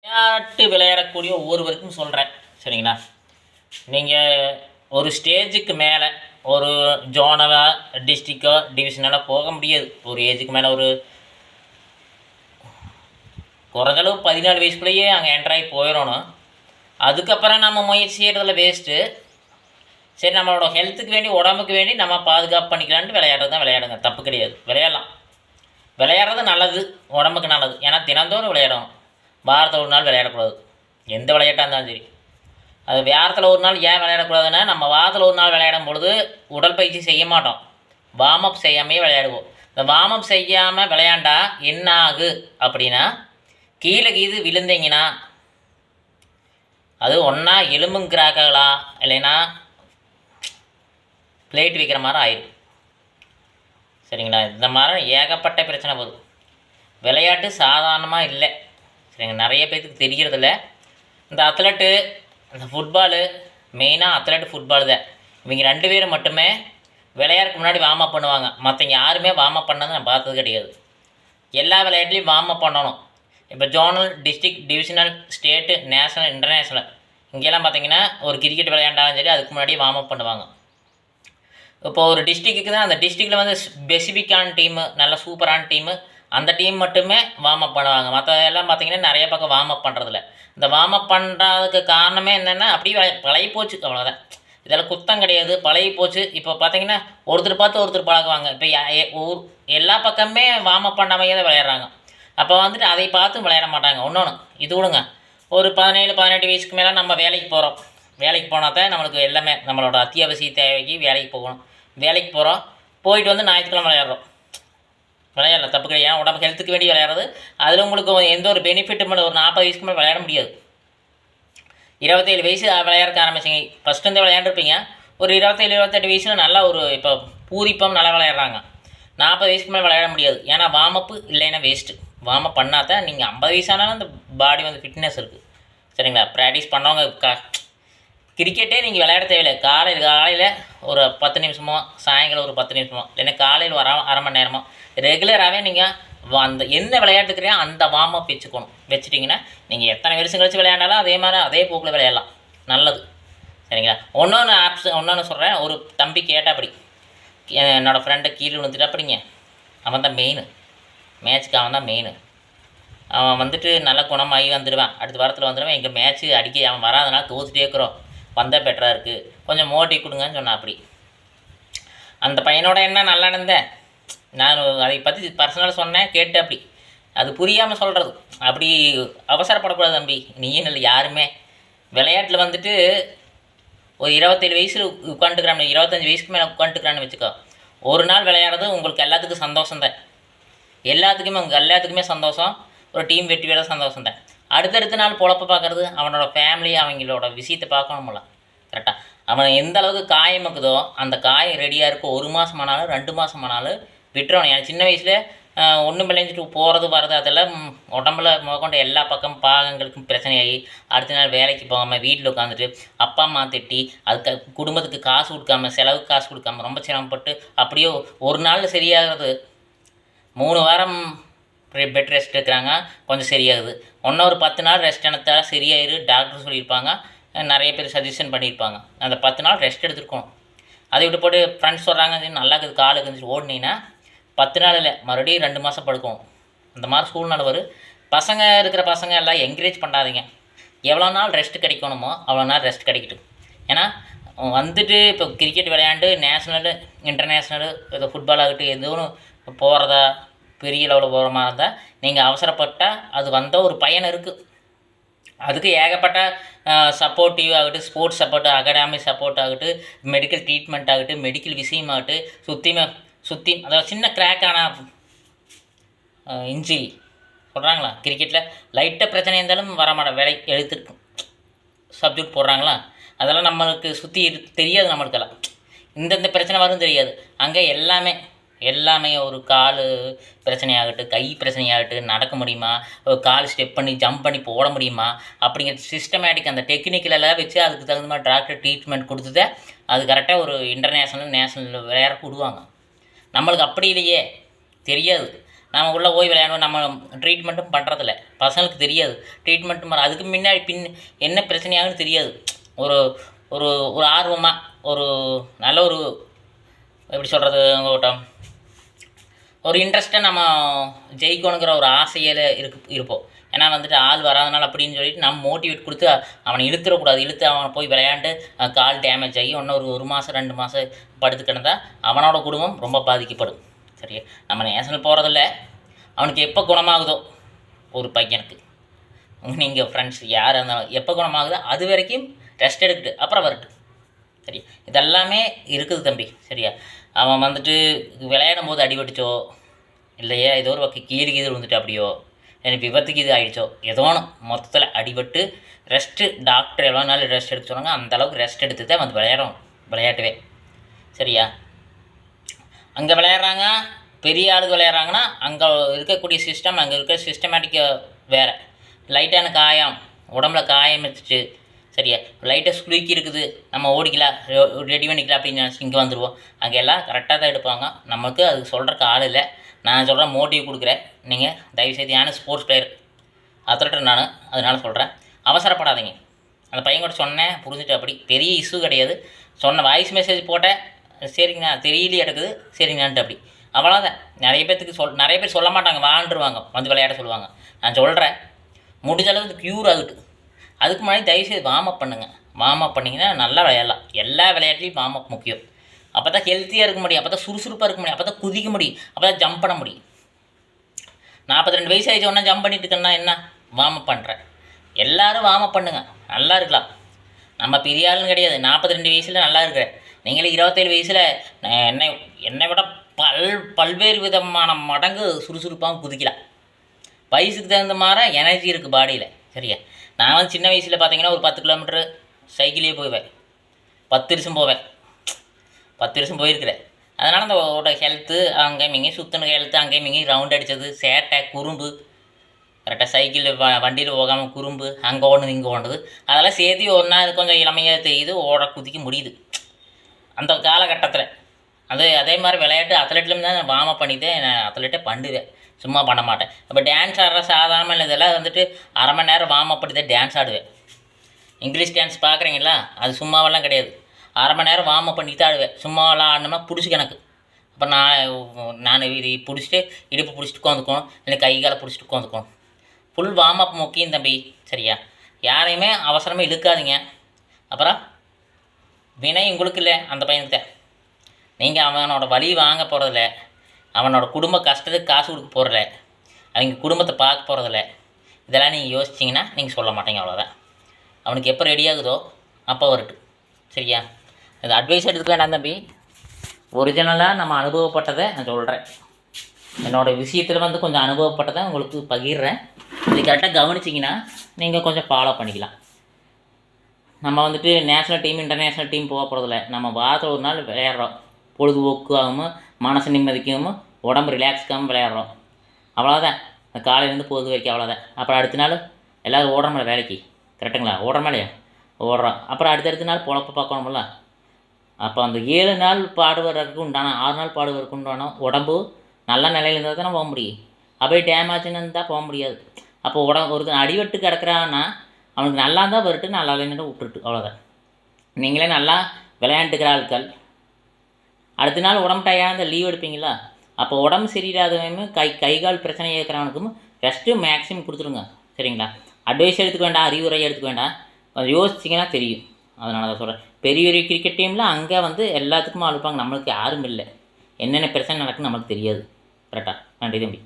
விளையாட்டு விளையாடக்கூடிய ஒவ்வொருவருக்கும் சொல்கிறேன், சரிங்களா? நீங்கள் ஒரு ஸ்டேஜுக்கு மேலே ஒரு ஜோனலா, டிஸ்ட்ரிக்கோ, டிவிஷனலாக போக முடியாது. ஒரு ஏஜுக்கு மேலே ஒரு குறைஞ்சளவு 14 வயசுக்குள்ளேயே அங்கே என்ட்ராகி போயிடணும். அதுக்கப்புறம் நம்ம முயற்சி செய்கிறதுல வேஸ்ட்டு. சரி, நம்மளோட ஹெல்த்துக்கு வேண்டி, உடம்புக்கு வேண்டி நம்ம பாதுகாப்பு பண்ணிக்கலான்ட்டு விளையாடுறது தான் விளையாடுங்க, தப்பு கிடையாது. விளையாடலாம், விளையாடுறது நல்லது, உடம்புக்கு நல்லது. ஏன்னா தினந்தோறும் விளையாடணும். வாரத்தில் ஒரு நாள் விளையாடக்கூடாது, எந்த விளையாட்டாக இருந்தாலும் சரி. அது வாரத்தில் ஒரு நாள் ஏன் விளையாடக்கூடாதுன்னா, நம்ம வாரத்தில் ஒரு நாள் விளையாடும் பொழுது உடற்பயிற்சி செய்ய மாட்டோம், வார்ம் அப் செய்யாமையே விளையாடுவோம். இந்த வார்ம் அப் செய்யாமல் விளையாண்டா என்ன ஆகு அப்படின்னா, கீழே கீது விழுந்தீங்கன்னா அது ஒன்றா எலும்பும் கிராக் ஆகலாம், இல்லைன்னா பிளேட் வைக்கிற மாதிரி ஆயிடும், சரிங்களா? இந்த மாதிரி ஏகப்பட்ட பிரச்சனை போகுது. விளையாட்டு சாதாரணமாக இல்லை, சரிங்க. நிறைய பேருக்கு தெரிகிறதில்ல. இந்த அத்லெட்டு, இந்த ஃபுட்பாலு, மெயினாக அத்லெட்டு ஃபுட்பால் தான். இவங்க 2 பேரும் மட்டுமே விளையாடுறதுக்கு முன்னாடி வார்ம் அப் பண்ணுவாங்க. மற்றவங்க யாருமே வார்ம் அப் பண்ணது நான் பார்த்தது கிடையாது. எல்லா விளையாட்டுலேயும் வார்ம் அப் பண்ணணும். இப்போ zonal, district, divisional, state, national, international, இங்கெல்லாம் பார்த்தீங்கன்னா ஒரு கிரிக்கெட் விளையாண்டாலும் சரி அதுக்கு முன்னாடி வார்ம் அப் பண்ணுவாங்க. இப்போ ஒரு டிஸ்ட்ரிக்ட்டுக்கு தான், அந்த டிஸ்ட்ரிக்டில் வந்து ஸ்பெசிஃபிக்கான டீமு, நல்ல சூப்பரான டீமு, அந்த டீம் மட்டுமே வார்ம் அப் பண்ணுவாங்க. மற்ற எல்லாம் பார்த்தீங்கன்னா நிறைய பக்கம் வார்ம் அப் பண்ணுறதில்ல. இந்த வார்ம் அப் பண்ணுறதுக்கு காரணமே என்னென்னா, அப்படியே பழகி போச்சு, அவ்வளோதான். இதெல்லாம் குத்தம் கிடையாது, பழகி போச்சு. இப்போ பார்த்தீங்கன்னா ஒருத்தர் பார்த்து ஒருத்தர் பழகுவாங்க. இப்போ எல்லா பக்கமே வார்ம் அப் பண்ணாமையே தான் விளையாடுறாங்க. அப்போ வந்துட்டு அதை பார்த்து விளையாட மாட்டாங்க. இன்னொன்று இது விடுங்க, ஒரு 17-18 வயசுக்கு மேலே நம்ம வேலைக்கு போகிறோம். வேலைக்கு போனால் தான் நம்மளுக்கு எல்லாமே, நம்மளோட அத்தியாவசிய தேவைக்கு வேலைக்கு போகணும். வேலைக்கு போகிறோம், போயிட்டு வந்து ஞாயிற்றுக்கிழமை விளையாடுறோம். விளையாடலாம், தப்பு கிடையாது. ஏன்னா உடம்பு ஹெல்த்துக்கு வேண்டி விளையாடுறது. அதில் உங்களுக்கு எந்த ஒரு பெனிஃபிட்டும் இல்லை. ஒரு 40 வயசுக்கு மேலே விளையாட முடியாது. 27 வயசு விளையாட ஆரம்பிச்சிங்க, ஃபஸ்ட்டு வந்து விளையாண்டுருப்பீங்க. ஒரு 27-28 வயசில் நல்லா ஒரு இப்போ பூரிப்பம் நல்லா விளையாடுறாங்க. 40 வயசுக்கு மேலே விளையாட முடியாது. ஏன்னா வார்ம் அப்பு இல்லைன்னா வேஸ்ட்டு. வார்ம் அப் பண்ணால் தான் நீங்கள் 50 வயசானாலும் அந்த பாடி வந்து ஃபிட்னஸ் இருக்குது, சரிங்களா? ப்ராக்டிஸ் பண்ணவங்க கிரிக்கெட்டே நீங்கள் விளையாட தேவையில்லை. காலையில் ஒரு 10 நிமிஷமோ, சாயங்காலம் ஒரு 10 நிமிஷமோ, இல்லைன்னா காலையில் ஒரு அரை மணி நேரமோ ரெகுலராகவே நீங்கள் அந்த என்ன விளையாட்டுக்கிறையோ அந்த வார்ம் அப் வச்சுட்டிங்கன்னா நீங்கள் எத்தனை வருஷம் கழிச்சு விளையாண்டாலும் அதே மாதிரி அதே போக்கில் விளையாடலாம், நல்லது, சரிங்களா? ஒன்று சொல்கிறேன். ஒரு தம்பி கேட்டாப்படி, என்னோடய ஃப்ரெண்டை கீழே விழுந்துட்டா அப்படிங்க. அவன் தான் மெயின் மேட்ச்சுக்கு, அவன் தான் மெயின். அவன் வந்துட்டு நல்ல குணமாகி வந்துடுவான், அடுத்த வாரத்தில் வந்துடுவான். எங்கள் மேட்ச்சு அடிக்க அவன் வராதனால தோத்துட்டே இருக்கிறோம், வந்தால் பெட்டராக இருக்குது, கொஞ்சம் மோட்டிவ் கொடுங்கன்னு சொன்னான். அப்படி அந்த பையனோட என்ன நல்லா இருந்தேன் நான், அதை பற்றி பர்சனலாக சொன்னேன், கேட்டு அப்படி அது புரியாமல் சொல்கிறது. அப்படி அவசரப்படக்கூடாது தம்பி, நீயும் இல்லை யாருமே. விளையாட்டில் வந்துட்டு ஒரு 27 வயசில் உட்காந்துக்கிறான்னு, 25 வயசுக்கு மேலே உட்காந்துக்கிறான்னு வச்சுக்கோ, ஒரு நாள் விளையாடுறது உங்களுக்கு எல்லாத்துக்கும் சந்தோஷம் தான். எல்லாத்துக்குமே சந்தோஷம். ஒரு டீம் வெற்றி வேலை சந்தோஷம் தான். அடுத்தடுத்த நாள் பொழப்ப பார்க்குறது, அவனோட ஃபேமிலி, அவங்களோட விஷயத்தை பார்க்கணும்ல, கரெக்டாக. அவன் எந்த அளவுக்கு காயம் இருக்குதோ அந்த காயம் ரெடியாக இருக்கும். 1 மாதம் ஆனாலும் 2 மாதம் ஆனாலும் விட்டுறணும். எனக்கு சின்ன வயசில் ஒன்றும் விளைஞ்சிட்டு போகிறது வர்றது அதெல்லாம் உடம்புல முதற்கொண்டு எல்லா பக்கம் பாகங்களுக்கும் பிரச்சனையாகி அடுத்த நாள் வேலைக்கு போகாமல் வீட்டில் உட்காந்துட்டு அப்பா அம்மா திட்டி, அதுக்கு குடும்பத்துக்கு காசு கொடுக்காம, செலவுக்கு காசு கொடுக்காம ரொம்ப சிரமப்பட்டு அப்படியே ஒரு நாளில் சரியாகிறது 3 வாரம் பெட் ரெஸ்ட் எடுக்கிறாங்க, கொஞ்சம் சரியாகுது. ஒரு 10 நாள் ரெஸ்ட் எடுத்தால் சரியாயிரு டாக்டர் சொல்லியிருப்பாங்க, நிறைய பேர் சஜஷன் பண்ணியிருப்பாங்க. அந்த 10 நாள் ரெஸ்ட் எடுத்துருக்கணும். அதை விட்டு போட்டு ஃப்ரெண்ட்ஸ் சொல்கிறாங்க நல்லா இருக்குது காலுக்கு இருந்துச்சு ஓடினீங்கன்னா 10 நாள் இல்லை, மறுபடியும் 2 மாதம் படுக்கும். அந்த மாதிரி சூழ்நிலை வரும். இருக்கிற பசங்க எல்லாம் என்கரேஜ் பண்ணாதீங்க. எவ்வளோ நாள் ரெஸ்ட் கிடைக்கணுமோ அவ்வளோ நாள் ரெஸ்ட் கிடைக்கட்டும். ஏன்னா வந்துட்டு இப்போ கிரிக்கெட் விளையாண்டு நேஷ்னலு, இன்டர்நேஷ்னலு, ஏதோ ஃபுட்பால் ஆகட்டும் எதுவும் போகிறதா பெரிய லெவலில் போகிற மாதிரி இருந்தால் நீங்கள் அவசரப்பட்டால் அது வந்த ஒரு பயன் இருக்குது. அதுக்கு ஏகப்பட்ட சப்போர்ட்டிவ் ஆகட்டும், ஸ்போர்ட்ஸ் சப்போர்ட், அகாடமிக் சப்போர்ட் ஆகட்டும், மெடிக்கல் ட்ரீட்மெண்ட் ஆகட்டும், மெடிக்கல் விஷயமாகட்டும், சுற்றி அதாவது சின்ன கிராக்கான இன்ஜி சொல்கிறாங்களா, கிரிக்கெட்டில் லைட்டாக பிரச்சனை இருந்தாலும் வேலை எழுத்துருக்கும் சப்ஜெக்ட் போடுறாங்களா, அதெல்லாம் நம்மளுக்கு சுற்றி தெரியாது. நம்மளுக்கெல்லாம் இந்தந்த பிரச்சனை வரும் தெரியாது. அங்கே எல்லாமே ஒரு கால் பிரச்சனையாகட்டும், கை பிரச்சனையாகட்டும், நடக்க முடியுமா, ஒரு கால் ஸ்டெப் பண்ணி ஜம்ப் பண்ணி போட முடியுமா அப்படிங்கிற சிஸ்டமேட்டிக் அந்த டெக்னிக்கலெல்லாம் வச்சு அதுக்கு தகுந்த மாதிரி டாக்டர் ட்ரீட்மெண்ட் கொடுத்துதான் அது கரெக்டாக ஒரு இன்டர்நேஷ்னல், நேஷ்னல் விளையாட விடுவாங்க. நம்மளுக்கு அப்படி இல்லையே, தெரியாது. நம்ம உள்ளே போய் விளையாடணும். நம்ம ட்ரீட்மெண்ட்டும் பண்ணுறதில்ல. பசங்களுக்கு தெரியாது ட்ரீட்மெண்ட்டு அதுக்கு முன்னாடி என்ன பிரச்சனையாகுன்னு தெரியாது. ஒரு ஒரு ஒரு ஆர்வமாக ஒரு நல்ல ஒரு எப்படி சொல்கிறது உங்கள்கிட்ட ஒரு இன்ட்ரெஸ்ட்டாக நம்ம ஜெயிக்கணுங்கிற ஒரு ஆசையில் இருப்போம். ஏன்னா வந்துட்டு ஆள் வராதனால அப்படின்னு சொல்லிட்டு நம்ம மோட்டிவேட் கொடுத்து அவனை இழுத்துடக்கூடாது. இழுத்து அவனை போய் விளையாண்டு கால் டேமேஜ் ஆகி இன்னும் ஒரு மாதம் 2 மாதம் படுத்து கிடந்தால் அவனோட குடும்பம் ரொம்ப பாதிக்கப்படும். சரியா, நம்ம நேஷனல் போகிறதில்ல. அவனுக்கு எப்போ குணமாகுதோ ஒரு பையனுக்கு, நீங்கள் ஃப்ரெண்ட்ஸ் யார் இருந்தாலும் எப்போ குணமாகுதோ அது வரைக்கும் ரெஸ்ட் எடுக்கிட்டு அப்புறம் வரட்டு. சரி, இதெல்லாமே இருக்குது தம்பி. சரியா, அவன் வந்துட்டு விளையாடும் போது அடிபட்டுச்சோ இல்லையா, ஏதோ ஒரு பக்கம் கீழே விழுந்துட்டு அப்படியோ எனக்கு விபத்துக்கு இது ஆகிடுச்சோ ஏதோ ஒன்று மொத்தத்தில் அடிபட்டு ரெஸ்ட்டு டாக்டர் எவ்வளோ நாள் ரெஸ்ட் எடுக்க சொன்னாங்க அந்தளவுக்கு ரெஸ்ட் எடுத்து தான் வந்து விளையாட்டுவே. சரியா, அங்கே விளையாடுறாங்க பெரிய ஆளுக்கு விளையாடுறாங்கன்னா அங்கே இருக்கக்கூடிய சிஸ்டம், அங்கே இருக்கிற சிஸ்டமேட்டிக்கு வேறு. லைட்டான காயம் உடம்புல காயம் வச்சுட்டு சரியா லைட்டாக ஸ்குலுக்கி இருக்குது நம்ம ஓடிக்கலாம் ரெடி பண்ணிக்கலாம் அப்படின்னு நினச்சி இங்கே வந்துடுவோம். அங்கே எல்லாம் கரெக்டாக தான் எடுப்பாங்க. நமக்கு அதுக்கு சொல்கிறக்கு ஆள் இல்லை. நான் சொல்கிறேன், மோட்டிவ் கொடுக்குறேன். நீங்கள் தயவுசெய்து யானை ஸ்போர்ட்ஸ் பிளேயர் அத்லெட்டு நான், அதனால சொல்கிறேன், அவசரப்படாதீங்க. அந்த பையன் கூட சொன்னேன், புரிஞ்சுட்டு அப்படி பெரிய இஷ்யூ கிடையாது. சொன்ன வாய்ஸ் மெசேஜ் போட்டேன், சரிங்கண்ணா தெரியலையே எடுக்குது சரிங்கண்ணான்ட்டு அப்படி அவ்வளோதான். நிறைய பேர் சொல்ல மாட்டாங்க, வாழ்ந்துருவாங்க வந்து விளையாட சொல்லுவாங்க. நான் சொல்கிறேன் முடிஞ்ச அளவுக்கு க்யூர் ஆகுது. அதுக்கு முன்னாடி தயவுசெய்து வார்ம் அப் பண்ணுங்கள். வார்ம் அப் பண்ணிங்கன்னா நல்லா விளையாடலாம். எல்லா விளையாட்டுலையும் வார்ம் அப் முக்கியம். அப்போ தான் ஹெல்த்தியாக இருக்க முடியும், அப்போ தான் சுறுசுறுப்பாக இருக்க முடியும், அப்போ தான் குதிக்க முடியும், அப்போ தான் ஜம்ப் பண்ண முடியும். 42 வயசு ஆகிடுச்சு ஒன்றா ஜம்ப் பண்ணிட்டு இருக்கேன்னா என்ன, வார்ம் அப் பண்ணுறேன். எல்லோரும் வார்ம் அப் பண்ணுங்கள், நல்லா இருக்கலாம். நம்ம பெரிய ஆளுன்னு கிடையாது. 42 வயசில் நல்லா இருக்கிறேன். நீங்களே 27 வயசில் என்னை விட பல்வேறு விதமான மடங்கு சுறுசுறுப்பாகவும் குதிக்கலாம். வயசுக்கு தகுந்த மாதிரி எனர்ஜி இருக்குது பாடியில். சரியா, நான் வந்து சின்ன வயசில் பார்த்தீங்கன்னா ஒரு 10 கிலோமீட்டரு சைக்கிளே போவேன். 10 வருஷம் போவேன், 10 வருஷம் போயிருக்கிறேன். அதனால் அந்த ஹெல்த்து அங்கேயும் இங்கேயும் சுற்றின ஹெல்த்து அங்கேயும் இங்கேயும் ரவுண்ட் அடித்தது சேட்டை குறும்பு கரெக்டாக சைக்கிளில் வண்டியில் போகாமல் குறும்பு அங்கே ஓடுனது இங்கே ஓடுனது அதெல்லாம் சேர்த்து ஒரு நாள் கொஞ்சம் இளமையாக தெரியுது, ஓட குதிக்க முடியுது அந்த காலகட்டத்தில். அதே மாதிரி விளையாட்டு அத்லெட்லேருந்து தான் வார்ம் அப் பண்ணிட்டு நான் அத்லெட்டே பண்ணுவேன், சும்மா பண்ண மாட்டேன். இப்போ டான்ஸ் ஆடுற சாதாரண இதெல்லாம் வந்துட்டு அரை மணி நேரம் வார்ம் அப் பண்ணி தான் டான்ஸ் ஆடுவேன். இங்கிலீஷ் டான்ஸ் பார்க்குறீங்களா, அது சும்மாவெல்லாம் கிடையாது. அரை மணி நேரம் வார்ம் அப் பண்ணிட்டு ஆடுவேன். சும்மாவெல்லாம் ஆடணும்னா பிடிச்சி கணக்கு. அப்போ நான் இது பிடிச்சிட்டு இடுப்பு பிடிச்சிட்டு உட்காந்துக்கணும், இல்லை கை காலை பிடிச்சிட்டு உட்காந்துக்கணும். ஃபுல் வார்ம் அப் முக்கியம் தம்பி. சரியா, யாரையுமே அவசரமாக இழுக்காதீங்க. அப்புறம் வினை உங்களுக்கு இல்லை, அந்த பையனுக்கு தான். நீங்கள் அவனோட வழி வாங்க போகிறதில்ல, அவனோட குடும்ப கஷ்டத்துக்கு காசு கொடுக்க போகிறதில்ல, அவங்க குடும்பத்தை பார்க்க போகிறதில்ல. இதெல்லாம் நீங்கள் யோசிச்சிங்கன்னா நீங்கள் சொல்ல மாட்டீங்க, அவ்வளோதான். அவனுக்கு எப்போ ரெடி ஆகுதோ அப்போ வரட்டும். சரியா, இது அட்வைஸ் எடுத்துக்க வேண்டாம் தம்பி. ஒரிஜினலாக நம்ம அனுபவப்பட்டதை நான் சொல்கிறேன். என்னோடய விஷயத்தில் வந்து கொஞ்சம் அனுபவப்பட்டதை உங்களுக்கு பகிர்றேன். இது கரெக்டாக கவனிச்சிங்கன்னா நீங்கள் கொஞ்சம் ஃபாலோ பண்ணிக்கலாம். நம்ம வந்துட்டு நேஷ்னல் டீம் இன்டர்நேஷ்னல் டீம் போக போகிறதில்ல. நம்ம வாரத்தில் ஒரு நாள் விளையாடுறோம், பொழுதுபோக்காகவும் மனசு நிம்மதிக்காகவும் உடம்பு ரிலாக்ஸ்க்காகவும் விளையாடுறோம், அவ்வளோதான். காலையிலேருந்து பொழுது வரைக்கும் அவ்வளோதான். அப்புறம் அடுத்த நாள் எல்லோரும் ஓடுறோம்ல வேலைக்கு, கரெக்டுங்களா, ஓடுறோமா இல்லையா, ஓடுறோம். அப்புறம் அடுத்த நாள் பொழப்ப பார்க்கணும்ல. அப்போ அந்த 7 நாள் பாடுவதற்கு உண்டான 6 நாள் பாடுவதற்கு உண்டான உடம்பு நல்ல நிலையில் இருந்தால் தானே போக முடியும். அப்படியே டேமேஜ்னு இருந்தால் போக முடியாது. அப்போ ஒருத்தன் அடிபட்டு கிடக்கிறான்னா அவனுக்கு நல்லா இருந்தால் வரட்டு, நல்லா இல்லைன்னு விட்டுட்டு, அவ்வளோதான். நீங்களே நல்லா விளையாண்டுக்கிற ஆட்கள் அடுத்த நாள் உடம்பு டயர்டாக லீவ் எடுப்பீங்களா, அப்போ உடம்பு சரியில்லாதவனும் கை கால் பிரச்சனை இருக்கிறவனுக்கும் ரெஸ்ட்டு மேக்ஸிமம் கொடுத்துருங்க. சரிங்களா, அட்வைஸ் எடுத்துக்க வேண்டாம், அறிவுரை எடுத்துக்க வேண்டாம், கொஞ்சம் யோசிச்சிங்கன்னா தெரியும். அதனால தான் சொல்கிறேன். பெரிய பெரிய கிரிக்கெட் டீமில் அங்கே வந்து எல்லாத்துக்குமே அழுப்பாங்க, நம்மளுக்கு யாரும் இல்லை. என்னென்ன பிரச்சனை நடக்குன்னு நம்மளுக்கு தெரியாது. கரெக்டாக, நன்றி தம்பி.